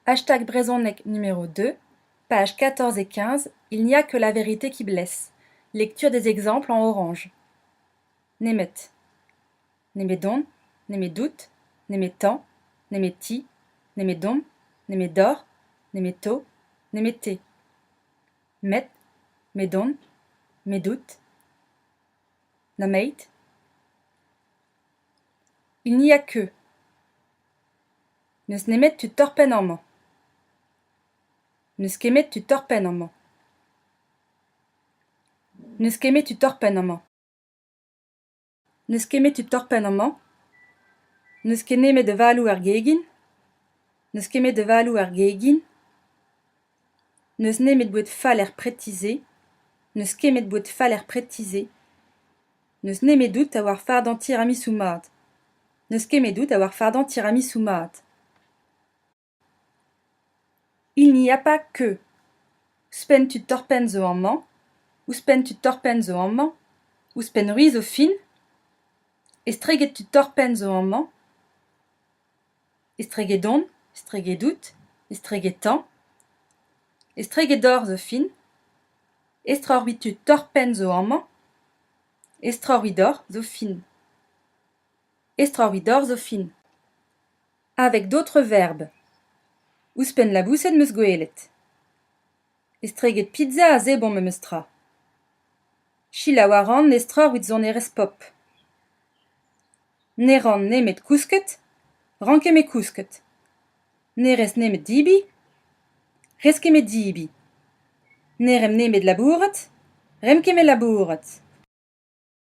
Hashtag Brezhoneg numéro 2, pages 14 et 15, il n'y a que la vérité qui blesse. Lecture des exemples en orange. Nemet. Nemedon, Nemedout, Nemetan, Nemeti, Nemedom, Nemedor, Nemeto, Nemete. Met, Medon, Medout, Nameit. Il n'y a que. Neus nemet tu torpen amant. Neus kemet tu torpen amant. Neus kemet tu torpen amant. Neus kemet tu torpen amant. Neus kemet de valou ar gegin. Neus kemet de valou ar gegin. Neus nemet bouet fall er prétisé. Neus kemet bouet fall er prétisé. Neus nemet dout a war fardan tiramisu mat. Neus kemet dout a war fardan tiramisu mat. Il n'y a pas que. Spen tu torpen zo amant. Ou spen tu torpen zo amant. Ou spen rui zo fin. Estreget tu torpen zo amant. Estregedon, estregedout, estregetan. Estregedor zo fin. Estrorui tu torpen zo amant. Estroruidor zo fin. Estroruidor zo fin. Avec d'autres verbes. Ouspen la bousset meus goelet. Estreget pizza a zebon me meustra. Chila waran nestroruid zon erez pop. Neran nemet kousket, rankemet kousket. Nerez nemet dibi, reskemet dibi. Nerem nemet labouret, remkemet labouret.